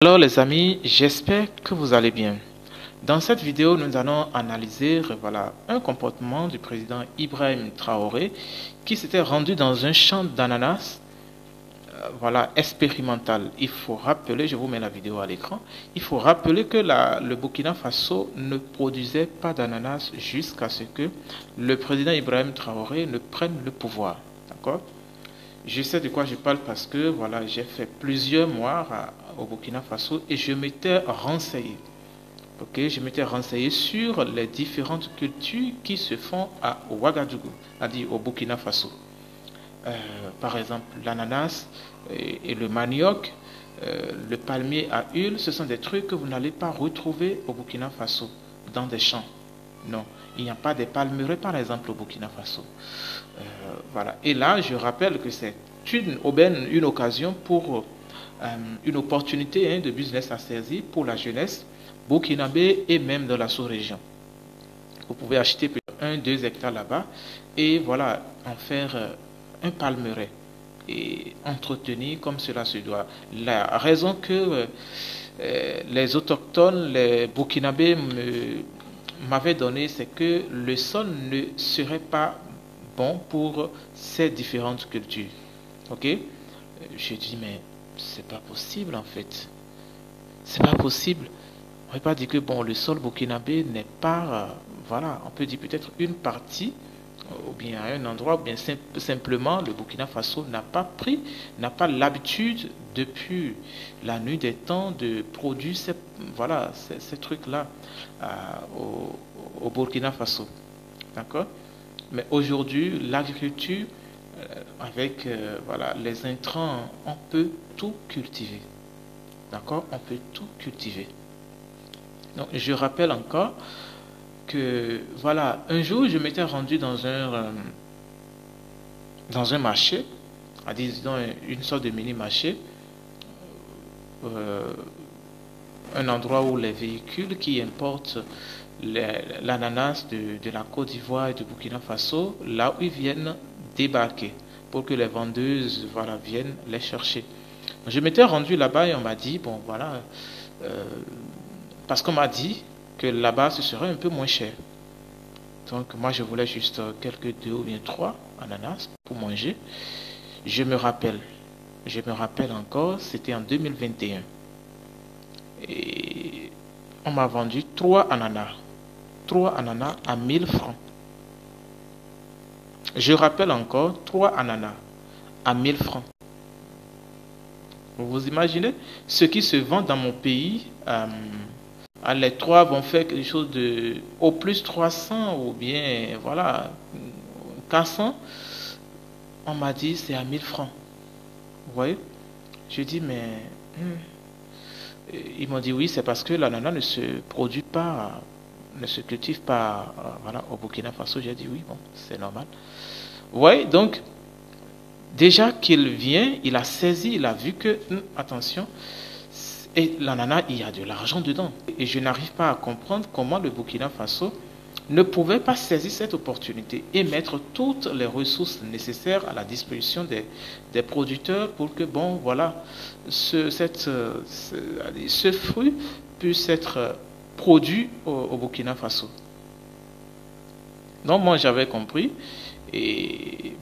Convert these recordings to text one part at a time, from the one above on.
Alors les amis, j'espère que vous allez bien. Dans cette vidéo, nous allons analyser un comportement du président Ibrahim Traoré qui s'était rendu dans un champ d'ananas expérimental. Il faut rappeler, je vous mets la vidéo à l'écran, il faut rappeler que le Burkina Faso ne produisait pas d'ananas jusqu'à ce que le président Ibrahim Traoré ne prenne le pouvoir. D'accord ? Je sais de quoi je parle parce que j'ai fait plusieurs mois au Burkina Faso et je m'étais renseigné. Je m'étais renseigné sur les différentes cultures qui se font à Ouagadougou, c'est-à-dire au Burkina Faso. Par exemple, l'ananas et le manioc, le palmier à huile, ce sont des trucs que vous n'allez pas retrouver au Burkina Faso, dans des champs. Non, il n'y a pas de palmeraies par exemple au Burkina Faso. Et là, je rappelle que c'est une aubaine, une occasion pour une opportunité de business à saisir pour la jeunesse burkinabé et même dans la sous-région. Vous pouvez acheter 1-2 hectares là-bas et en faire un palmeraie et entretenir comme cela se doit. La raison que les autochtones, les burkinabés m'avaient donné, c'est que le sol ne serait pas bon pour ces différentes cultures. Ok? Je dis, mais c'est pas possible en fait. C'est pas possible. On ne peut pas dire que le sol burkinabé n'est pas, on peut dire peut-être une partie, ou bien à un endroit, ou bien simplement le Burkina Faso n'a pas l'habitude depuis la nuit des temps de produire ces trucs-là au Burkina Faso. D'accord? Mais aujourd'hui, l'agriculture, avec les intrants, on peut tout cultiver. D'accord? On peut tout cultiver. Donc, je rappelle encore que, un jour, je m'étais rendu dans un marché, disons une sorte de mini-marché, un endroit où les véhicules qui importent l'ananas de la Côte d'Ivoire et du Burkina Faso, là où ils viennent débarquer pour que les vendeuses viennent les chercher. Je m'étais rendu là-bas et on m'a dit, parce qu'on m'a dit que là-bas ce serait un peu moins cher. Donc moi je voulais juste quelques 2 ou bien 3 ananas pour manger. Je me rappelle encore, c'était en 2021. Et on m'a vendu 3 ananas à 1000 francs. Je rappelle encore 3 ananas à 1000 francs. Vous imaginez ce qui se vend dans mon pays, les 3 vont faire quelque chose de au plus 300 ou bien 400. On m'a dit c'est à 1000 francs. Vous voyez? Je dis mais ils m'ont dit oui, c'est parce que l'ananas ne se produit pas, ne se cultive pas au Burkina Faso. J'ai dit oui, c'est normal. Vous voyez, donc déjà qu'il vient, il a saisi, il a vu que attention, et l'ananas, il y a de l'argent dedans. Et je n'arrive pas à comprendre comment le Burkina Faso ne pouvait pas saisir cette opportunité et mettre toutes les ressources nécessaires à la disposition des producteurs pour que ce fruit puisse être produit au Burkina Faso. Donc moi j'avais compris et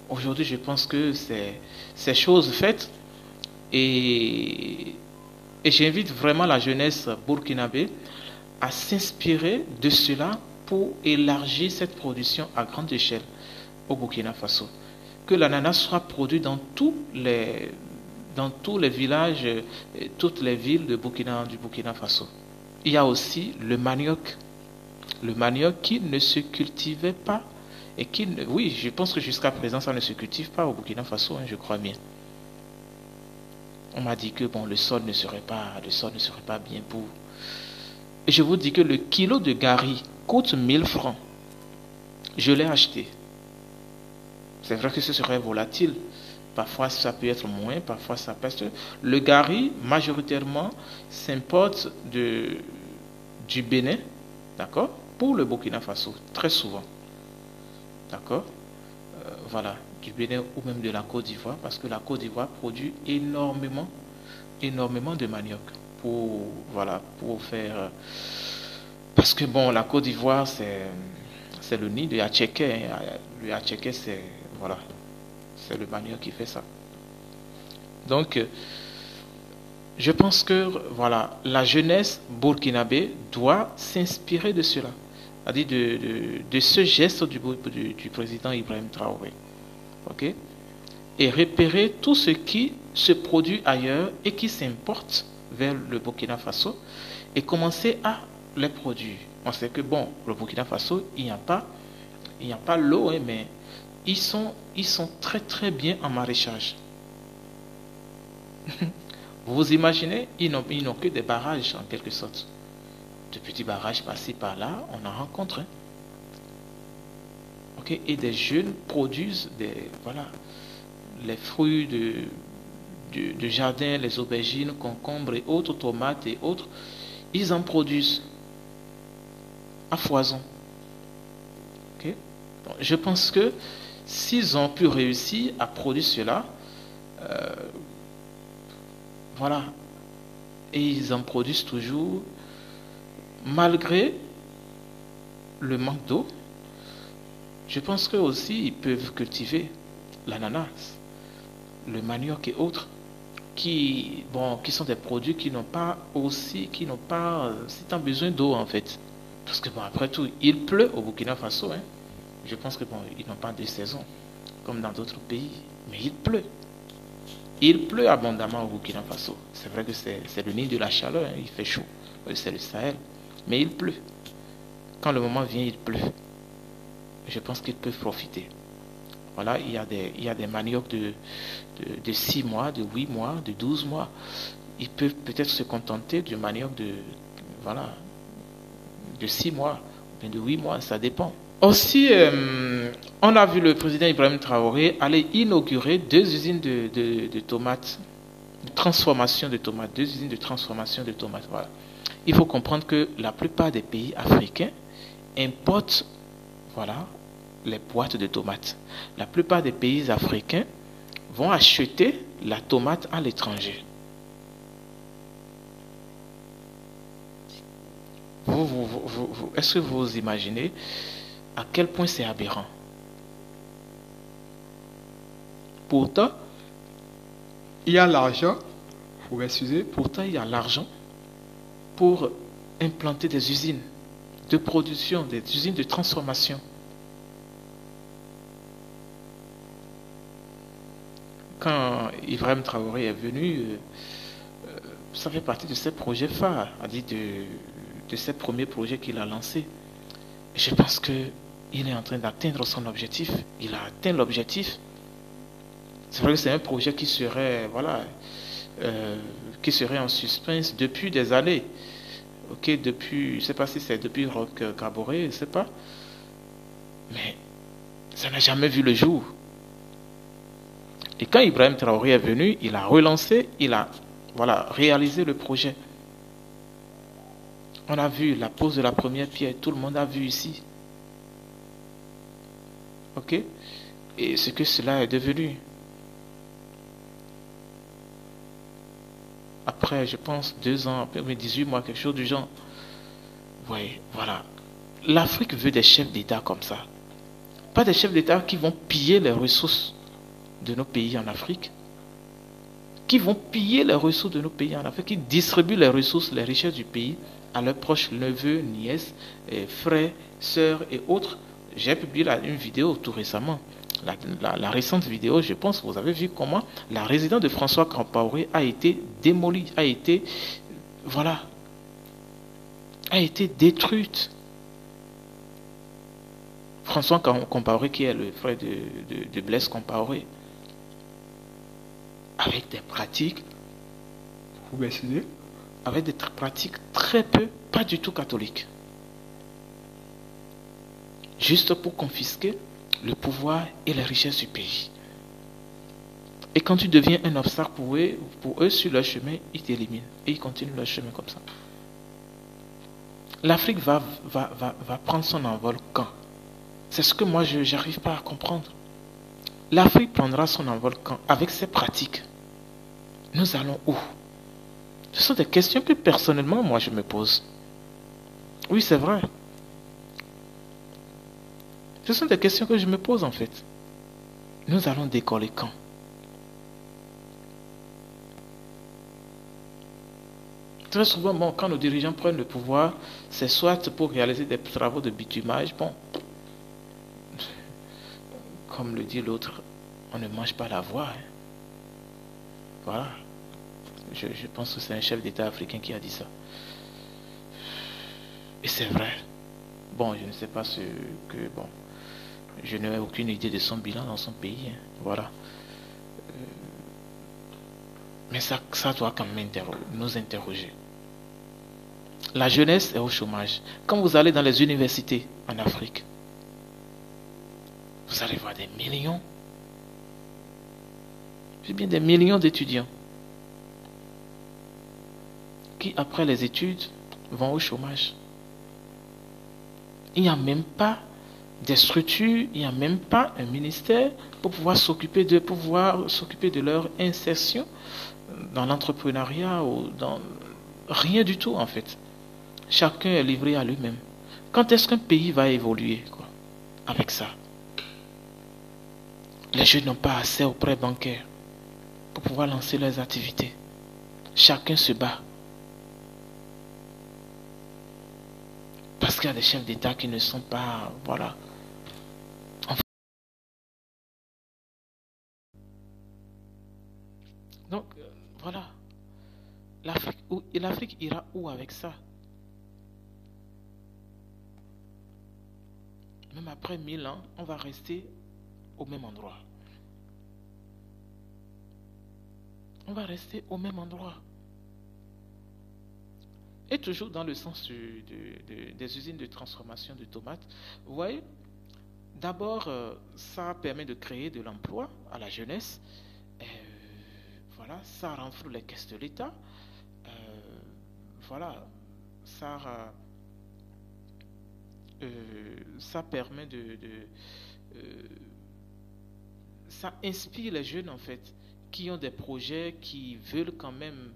aujourd'hui je pense que c'est chose faite et j'invite vraiment la jeunesse burkinabé à s'inspirer de cela pour élargir cette production à grande échelle au Burkina Faso. Que l'ananas soit produit dans tous les villages, toutes les villes du Burkina Faso. Il y a aussi le manioc. Le manioc qui ne se cultivait pas et oui, je pense que jusqu'à présent ça ne se cultive pas au Burkina Faso, je crois bien. On m'a dit que le sol ne serait pas bien pour. Et je vous dis que le kilo de gari coûte 1000 francs. Je l'ai acheté. C'est vrai que ce serait volatile. Parfois ça peut être moins, parfois ça peste. Le gari, majoritairement, s'importe du Bénin, d'accord, pour le Burkina Faso, très souvent. D'accord? Du Bénin ou même de la Côte d'Ivoire, parce que la Côte d'Ivoire produit énormément énormément de manioc pour, voilà, pour faire... Parce que bon, la Côte d'Ivoire, c'est le nid de Yatchéké. Hein. Le Yatchéké, c'est voilà, c'est le manioc qui fait ça. Donc, je pense que voilà, la jeunesse burkinabé doit s'inspirer de cela, c'est-à-dire de ce geste du président Ibrahim Traoré. Ok? Et repérer tout ce qui se produit ailleurs et qui s'importe vers le Burkina Faso et commencer à les produire. On sait que bon, le Burkina Faso, il n'y a pas l'eau, hein, mais ils sont très très bien en maraîchage. Vous vous imaginez, ils n'ont que des barrages en quelque sorte. De petits barrages par-ci par-là, on en rencontre. Hein. Okay? Et des jeunes produisent voilà, les fruits de jardin, les aubergines, concombres et autres, tomates et autres. Ils en produisent à foison. Okay? Donc, je pense que s'ils ont pu réussir à produire cela, voilà, et ils en produisent toujours malgré le manque d'eau. Je pense que aussi ils peuvent cultiver l'ananas, le manioc et autres, qui sont des produits qui n'ont pas si tant besoin d'eau en fait. Parce que bon, après tout, il pleut au Burkina Faso. Hein. Je pense que bon, ils n'ont pas de saison comme dans d'autres pays, mais il pleut. Il pleut abondamment au Burkina Faso. C'est vrai que c'est le nid de la chaleur, hein. Il fait chaud, c'est le Sahel, mais il pleut. Quand le moment vient, il pleut. Je pense qu'ils peuvent profiter. Voilà, il y a des maniocs de 6 mois, de 8 mois, de 12 mois. Ils peuvent peut-être se contenter du manioc de 6 mois, ou de 8 mois, ça dépend. Aussi, on a vu le président Ibrahim Traoré aller inaugurer 2 usines de tomates, de transformation de tomates, 2 usines de transformation de tomates. Voilà. Il faut comprendre que la plupart des pays africains importent, voilà, les boîtes de tomates. La plupart des pays africains vont acheter la tomate à l'étranger. Est-ce que vous imaginez à quel point c'est aberrant? Pourtant, il y a l'argent, vous m'excusez, pourtant il y a l'argent pour implanter des usines de production, des usines de transformation. Quand Ibrahim Traoré est venu, ça fait partie de ses projets phares, de ses premiers projets qu'il a lancés. Et je pense qu'il est en train d'atteindre son objectif. Il a atteint l'objectif. C'est vrai que c'est un projet qui serait, voilà, qui serait en suspense depuis des années. Ok, depuis, je ne sais pas si c'est depuis Roch Kaboré, je ne sais pas. Mais ça n'a jamais vu le jour. Et quand Ibrahim Traoré est venu, il a relancé, il a réalisé le projet. On a vu la pose de la première pierre, tout le monde a vu ici. Ok? Et ce que cela est devenu. Après, je pense, 2 ans, après 18 mois, quelque chose du genre. Oui, voilà. L'Afrique veut des chefs d'État comme ça. Pas des chefs d'État qui vont piller les ressources de nos pays en Afrique, qui vont piller les ressources de nos pays en Afrique, qui distribuent les ressources, les richesses du pays à leurs proches neveux, nièces, frères, sœurs et autres. J'ai publié une vidéo tout récemment, la récente vidéo, je pense que vous avez vu comment la résidence de François Compaoré a été démolie, a été détruite. François Compaoré, qui est le frère de Blaise Compaoré, avec des pratiques, vous m'excusez, avec des pratiques très peu, pas du tout catholiques. Juste pour confisquer le pouvoir et les richesses du pays. Et quand tu deviens un obstacle pour eux sur leur chemin, ils t'éliminent. Et ils continuent leur chemin comme ça. L'Afrique va prendre son envol quand? C'est ce que moi, je n'arrive pas à comprendre. L'Afrique prendra son envol quand? Avec ses pratiques. Nous allons où? Ce sont des questions que personnellement, moi, je me pose. Oui, c'est vrai. Ce sont des questions que je me pose en fait. Nous allons décoller quand? Très souvent, bon, quand nos dirigeants prennent le pouvoir, c'est soit pour réaliser des travaux de bitumage, bon, comme le dit l'autre, on ne mange pas la voix. Hein. Voilà. Je pense que c'est un chef d'État africain qui a dit ça. Et c'est vrai. Bon, je ne sais pas ce que... Bon, je n'ai aucune idée de son bilan dans son pays. Hein. Voilà. Mais ça doit quand même nous interroger. La jeunesse est au chômage. Quand vous allez dans les universités en Afrique, vous allez voir des millions. J'ai bien des millions d'étudiants qui, après les études, vont au chômage. Il n'y a même pas des structures, il n'y a même pas un ministère pour pouvoir s'occuper de leur insertion dans l'entrepreneuriat ou dans rien du tout en fait. Chacun est livré à lui-même. Quand est-ce qu'un pays va évoluer quoi, avec ça? Les jeunes n'ont pas accès aux prêts bancaires pour pouvoir lancer leurs activités. Chacun se bat. Parce qu'il y a des chefs d'État qui ne sont pas... Voilà. Donc, voilà. L'Afrique ira où avec ça? Même après 1000 ans, on va rester au même endroit. On va rester au même endroit. Et toujours dans le sens des usines de transformation de tomates, vous voyez, d'abord, ça permet de créer de l'emploi à la jeunesse. Euh, voilà, ça renfloue les caisses de l'État. Euh, voilà, ça, ça permet euh, ça inspire les jeunes en fait, qui ont des projets, qui veulent quand même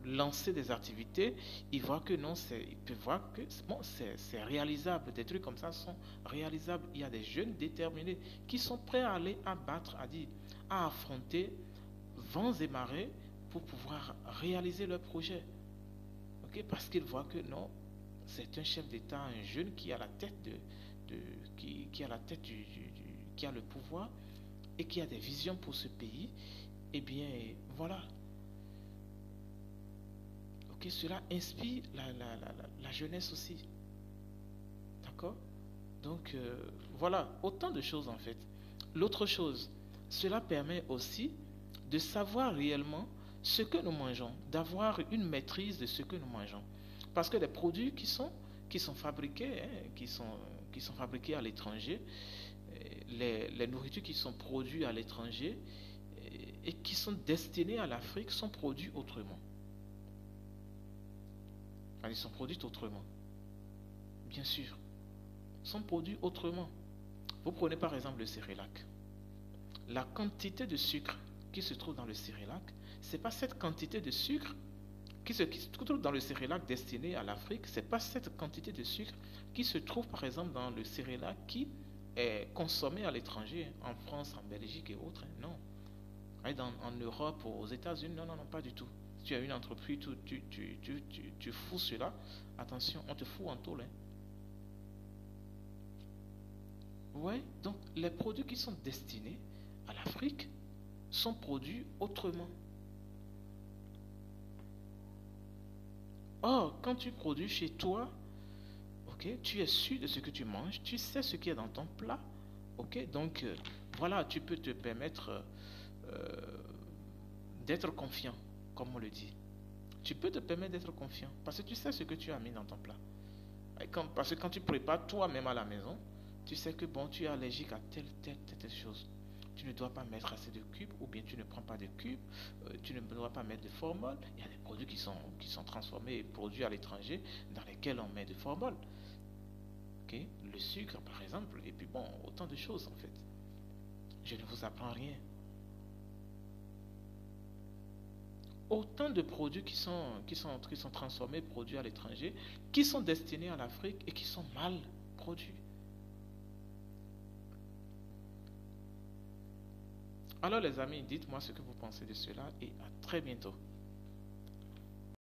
lancer des activités. Ils voient que non, ils peuvent voir que bon, c'est réalisable. Des trucs comme ça sont réalisables. Il y a des jeunes déterminés qui sont prêts à aller abattre, à affronter vents et marées pour pouvoir réaliser leur projet. Okay? Parce qu'ils voient que non, c'est un chef d'État, un jeune qui a la tête qui a la tête qui a le pouvoir et qui a des visions pour ce pays. Eh bien, voilà. Ok, cela inspire la jeunesse aussi. D'accord? Donc, voilà, autant de choses en fait. L'autre chose, cela permet aussi de savoir réellement ce que nous mangeons, d'avoir une maîtrise de ce que nous mangeons. Parce que les produits qui sont fabriqués, hein, qui sont fabriqués à l'étranger, les nourritures qui sont produites à l'étranger et qui sont destinées à l'Afrique sont produits autrement. Enfin, ils sont produits autrement. Bien sûr. Ils sont produits autrement. Vous prenez par exemple le cérélac. La quantité de sucre qui se trouve dans le cérélac, ce n'est pas cette quantité de sucre qui se trouve dans le cérélac destiné à l'Afrique, ce n'est pas cette quantité de sucre qui se trouve par exemple dans le cérélac qui est consommé à l'étranger, en France, en Belgique et autres. Non. En Europe, aux États-Unis, non, pas du tout. Si tu as une entreprise, tu fous cela, attention, on te fout en tôle. Hein. Ouais, donc les produits qui sont destinés à l'Afrique sont produits autrement. Or, quand tu produis chez toi, ok, tu es sûr de ce que tu manges, tu sais ce qu'il y a dans ton plat, ok, donc voilà, tu peux te permettre d'être confiant, comme on le dit. Tu peux te permettre d'être confiant parce que tu sais ce que tu as mis dans ton plat. Parce que quand tu prépares toi-même à la maison, tu sais que bon, tu es allergique à telle chose. Tu ne dois pas mettre assez de cubes ou bien tu ne prends pas de cubes, tu ne dois pas mettre de formol. Il y a des produits qui sont transformés et produits à l'étranger dans lesquels on met de formol. Okay? Le sucre par exemple, et puis bon, autant de choses en fait. Je ne vous apprends rien. autant de produits qui sont transformés, produits à l'étranger, qui sont destinés à l'Afrique et qui sont mal produits. Alors les amis, dites-moi ce que vous pensez de cela et à très bientôt.